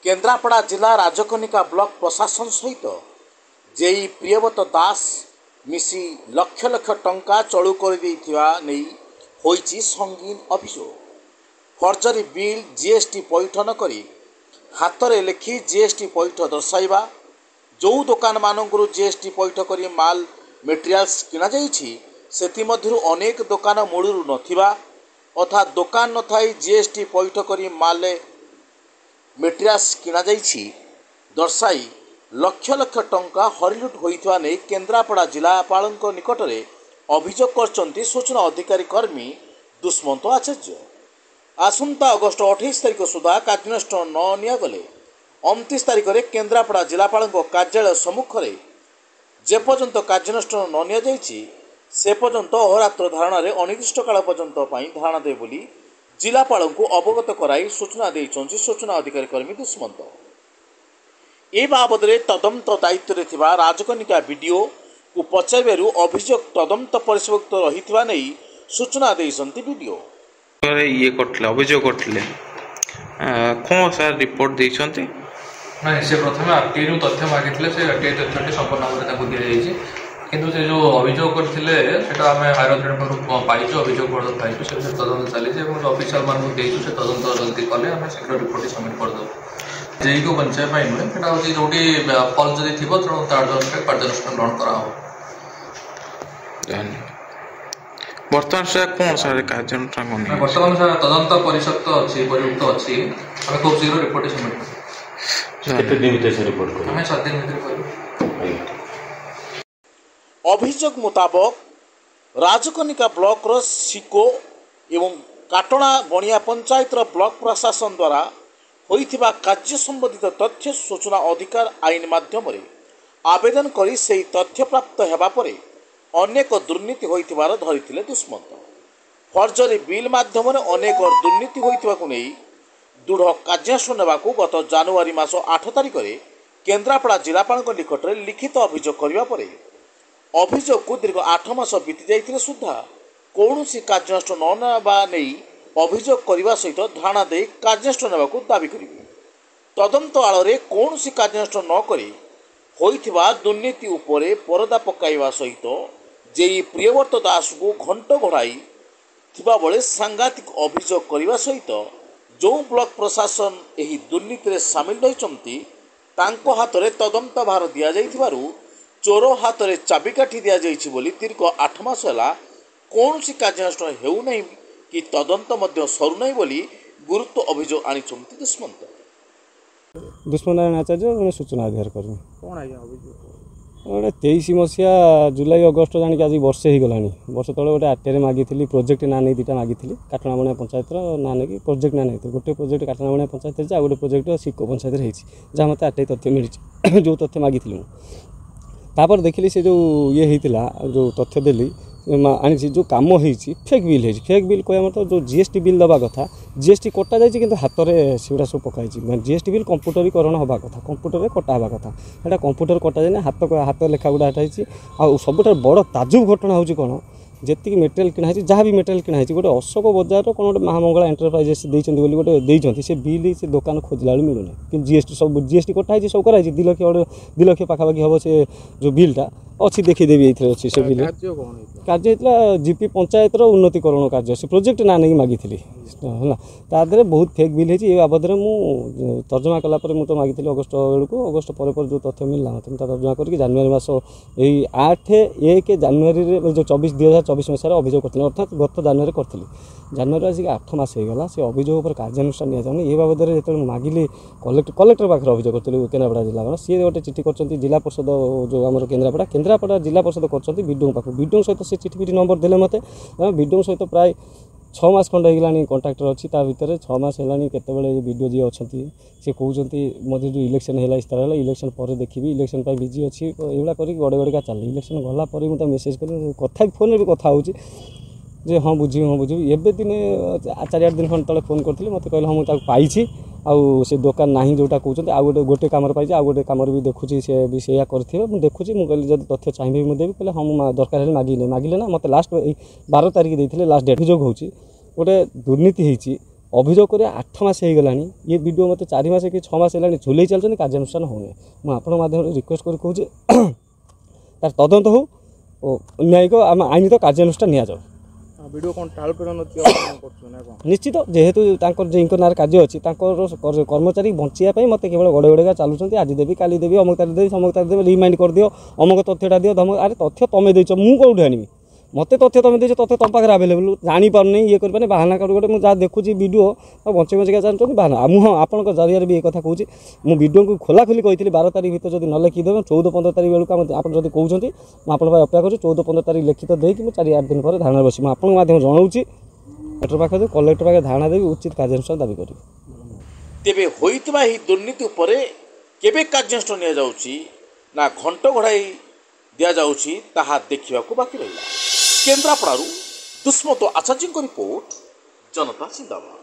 केन्द्रापड़ा जिला राजकनिका ब्लॉक प्रशासन सहित जेई प्रियव्रत दास मिसी लक्ष लक्ष टंका चलू कर संगीन अभियोग। फर्जरी बिल जीएसटी पैठ न करी हाथ में लिखि जीएसटी पैठ दर्शाइबा, जो दुकान मानू जीएसटी पैठ करी माल मेटेरियाल्स किना जाइछि सेति मध्यरु अनेक दुकान मूलरू नथिबा अर्थात दुकान न थाई जीएसटी पैठ करी माल मेटेरियाल्स किना जाइछि दर्शाई लक्ष लक्ष टंका हरिलुट होइथवा नै केन्द्रापड़ा जिलापालक निकट में अभियोग करछन्ति सूचना अधिकारी कर्मी दुष्मंत आचार्य। आसंता अगस्ट 28 तारिख सुधा कार्यानुष्ठान न नियागले 29 तारिख में केन्द्रापड़ा जिलापालक कार्यालय सम्मुख में जेपर्यंत कार्यानुष्ठान न निया जाइछि से पर्यंत अहोरात्र धारणा अनिर्दिष्ट काल पर्यंत धारणा दे बोली जिलापाल को अवगत कराई सूचना देइछन्ति सूचना अधिकारी कर्मी दुष्मंत। ए बाबद तदंत दायित्व रे थिबा राजकनिका वीडियो को पचाइबारु अभियोग तदंत परिसभुक्त रहिथिबा नै सूचना देइछन्ति वीडियो ये करथले अभियोग करथले कोन सर रिपोर्ट देइछन्ति ना से प्रथमे आरटीआई नु तथ्य मागिथिले से आरटीआई तथ्यटी संपूर्ण भाବରେ ताकू दिया जाइछि किंतु से जो अभियोग करथिले सेटा हमें हायर अथॉरिटी पर पाइछु अभियोग पत्र पाइछु से तदंत चली जे ऑफिशियल मान को देइछु से तदंत जल्दी कले हमें शीघ्र रिपोर्ट सबमिट कर दो जेई को पंचायत पाई नुहे सेटा होची जोटी फल जदी थिबो त तार जन कार्यानुष्ठान ग्रहण करा हो। वर्तमान से कौन सारे कार्यानुष्ठान कोनी वर्तमान से तदंत परिषद अछि परियुक्त अछि हमें खूब शीघ्र रिपोर्ट सबमिट केते दिन भीतर से रिपोर्ट करू हमें 7 दिन भीतर करू। अभियोग मुताबक राजकनिका ब्लॉक रो सिको एवं काटणा बणिया पंचायत रो ब्लॉक प्रशासन द्वारा होइथिबा कार्य संबंधित तथ्य सूचना अधिकार आईन माध्यम आवेदन करी सेही तथ्य प्राप्त हेबा परे अनेक दुर्नीति होइथिबार धरिथिले दुष्मंत। फर्जरी बिल माध्यम अनेक दुर्नीति होइथिबाकु नै दृढ़ कार्यानुष्ठान नेबाकु गत जनवरी मास 8 तारिख में केन्द्रापड़ा जिलापाल निकट में लिखित अभियोग करबा परे अभियोग को दीर्घ 8 मास बीती जाइथिले सुद्धा कौनसी कार्यानुष्ठान न नेबा नै अभियोग करने सहित धारणा दे कार्यानुष्ठान नेबाकु दाबी करिवे। तदंत आଳରେ कौनसी कार्यानुष्ठान न करी होइथिबा दुर्नीति उपरे परदा पकाइबा सहित जेई प्रियव्रत दास को घंट घोड़ाई थिबा बेले सांघातिक अभियोग करने सहित जो ब्लॉक प्रशासन एही दुर्नीति रे शामिल रहिचंती तांको हाथ में तदंत भार दिया जाइथिबारु चोर हाथ में चाबिकाठी दिया जाइछि बोली दीर्घ 8 मास होला कौनसी कार्यानुष्ठान हेउ नै कि तदंत मध्य सरू नै बोली गुरुत्व अभियोग आनिछंती दुष्मंत। दुष्मनारायण आचार्य सूचना अधिकार कर्मी कौन आज्ञा अभियोग गोटे 23 मसीहा जुलाई अगस्ट जानिक आज वर्षे हो गलानी वर्ष तले गोटे आरटीआई मागिथिली प्रोजेक्ट ना नहीं दुटा मागिथिली काटणाबणिया पंचायत ना नहीं प्रोजेक्ट ना नहीं गोटे प्रोजेक्ट काटणाबणिया पंचायत आ गोटे प्रोजेक्ट सिको पंचायत जहाँ मत आरटीआई तथ्य मिली जो तथ्य मागिथिली तापर देखिली से जो ये होता जो तथ्य देली आनी जो कम हो फेक बिल है फेक बिल कह मतलब जो जीएसटी बिल दवा कथा जीएसटी कटा जाए कि हाथ में सेगुड़ा सब पकाई जीएसटी बिल कंप्यूटरीकरण हवा कथा कंप्यूटर कटा हवा कथा यहाँ कंप्यूटर कटा जाए हाथ लेखा गुड़ा आ सब बड़ ताजुब घटना हो कौन जी मेटेरियल किना जहाँ भी मेटेरियल किना गोटे अशोक बजार कौन गोटे महामंगला एंटरप्राइजेस बोली गोटे देते से बिल से दुकान खोजला बेलू मिलूना कि जीएसटी सब जीएसटी कटाई सब कराई 2 लाख पाखापाखि हम से जो बिलटा अच्छी देखीदेवी ये अच्छी से बिल कार्य होता जीपी पंचायत उन्नतीकरण कार्य से प्रोजेक्ट ना नहीं मागी है तादे बहुत फेक बिल है बाबद में मुझे तर्जमा कलापर मुझे मागी अगस्ट बेलू अगस्ट पर जो तथ्य मिलला मत तर्जमा करके जनवरी मास यही 8 जनवरी जो 2024 मसीह अभियोग करते अर्थात गत जनवरी करी जनवरी आसिक 8 मास होगा से अभियोग पर कार्यानुष्ठान नि जाऊनी ये बाबद में जो मागिली कलेक्टर पाखे अभियोग करी केन्द्रापड़ा जिला सी गोटे चिठी कर जिला परिषद जो आम केन्द्रापड़ा जिला परिषद कर विडो पाख विडो सहित से चिठी नंबर देले मत विडो सहित प्राय 6 मास खंड होगा कंट्राक्टर अच्छी भितर 6 मास है केत विडो जी अच्छा सी कहते मध्य जो इलेक्शन है इस्तार इलेक्शन पर देखी इलेक्शन बिजी अच्छी ये गड़े गड़का चल इलेक्शन गला मुझे मेसेज कर कथा फोन भी कथा हो जे हाँ बुझी एवं दिन 4-8 दिन खंड तले फोन करते मत कहले हाँ मुझे पाई आउ से दुकान ना जोटा कहते आउ गोटे कम पाई आउ गोटे कम भी देखुची से भी से करेंगे मुझे देखुची मुझे जब तथ्य चाहिए मुझे देवी कहले हाँ दरकार है मागिले ना मत लास्ट 12 तारिख देते लास्ट डेट अभियोग हो गोटे दुर्नीति होती ଅଭିଯୋଗ କରିବା 8 ମାସ ହେଇଗଲାଣି ଇଏ ଭିଡ଼ିଓ ମୋତେ 4 ମାସ କି 6 ମାସ ହେଲାଣି ଝୁଲେଇ ଚାଲିଛନ୍ତି କାର୍ଯ୍ୟାନୁଷ୍ଠାନ ହେଉନି ମୁଁ ଆପଣଙ୍କ ମାଧ୍ୟମରେ ରିକ୍ୱେଷ୍ଟ କରି କହୁଛି ତାର ତଦନ୍ତ ହେଉ ଓ ନ୍ୟାୟିକ ଆଇନଗତ କାର୍ଯ୍ୟାନୁଷ୍ଠାନ ନିଆଯାଉ। ଭିଡ଼ିଓ କ'ଣ ଟାଳୁଟୁଳ ନଥିବ ନା କ'ଣ? ନିଶ୍ଚିତ ଯେହେତୁ ତାଙ୍କର ଯେଙ୍କ ନାଁରେ କାର୍ଯ୍ୟ ଅଛି ତାଙ୍କର କର୍ମଚାରୀ ବଞ୍ଚିବା ପାଇଁ ମୋତେ କେବଳ ଗଡ଼େ ଗଡ଼େକା ଚାଲୁଛନ୍ତି ଆଜି ଦେବି କାଲି ଦେବି ଅମୁକ ତାରିଖ ଦେବି ସମୁକ ତାରିଖ ଦେବି ରିମାଇଣ୍ଡ କରିଦିଅ ଅମୁକ ତଥ୍ୟଟା ଦିଅ ଧମକ ଆରେ ତଥ୍ୟ ତମେ ଦେଇଛ ମୁଁ କେଉଁଠୁ ଆଣିବି ମୋତେ ତଥ୍ୟ ତମେ ଦେଇଛ ତଥ୍ୟ ତମ ପାଖରେ ଆଭେଲେବୁଲ୍ ଜାଣିପାରୁନି ଇଏ କରିପାରୁନି ବାହାନା କାଢ଼ୁ ଗୋଟେ ମୁଁ ଯାହା ଦେଖୁଛି ଭିଡ଼ିଓ ଆଉ ବଞ୍ଚିକା ଜାଣିଛନ୍ତି ବାହାନା ମୁଁ ହଁ ଆପଣଙ୍କ ଜରିଆରେ ବି ଏ କଥା କହୁଛି ମୁଁ ଭିଡ଼ିଓକୁ ଖୋଲାଖୋଲି କହିଥିଲି 12 ତାରିଖ ଭିତରେ ଯଦି ନ ଲେଖିଦେବେ 14-15 ତାରିଖ ବେଳକୁ ଆପଣ ଯଦି କହୁଛନ୍ତି ମୁଁ ଆପଣଙ୍କ ପାଇଁ ଅପେକ୍ଷା କରୁଛି 14-15 ତାରିଖ ଲିଖିତ ଦେଇକି ମୁଁ 4-8 ଦିନ ପରେ ଧାରଣାରେ ବସିବି ମୁଁ ଆପଣଙ୍କ ମାଧ୍ୟମରେ ଜଣାଉଛି କଲେକ୍ଟର ପାଖରେ କଲେକ୍ଟର ପାଖରେ ଧାରଣା ଦେବି ଉଚିତ କାର୍ଯ୍ୟାନୁଷ୍ଠାନ ଦାବି କରିବି। ତେବେ ହୋଇଥିବା ଏହି ଦୁର୍ନୀତି ଉପରେ କେବେ କାର୍ଯ୍ୟାନୁଷ୍ଠାନ ନିଆଯାଉଛି ନା ଘଣ୍ଟ ଘୋଡ଼ାଇ ଦିଆଯାଉଛି ତାହା ଦେଖିବାକୁ ବାକି ରହିଲା। କେନ୍ଦ୍ରାପଡ଼ାରୁ ଦୁଷ୍ମନ୍ତ ଆଚାର୍ଯ୍ୟଙ୍କ ରିପୋର୍ଟ, ଜନତା ଜିନ୍ଦାବାଦ।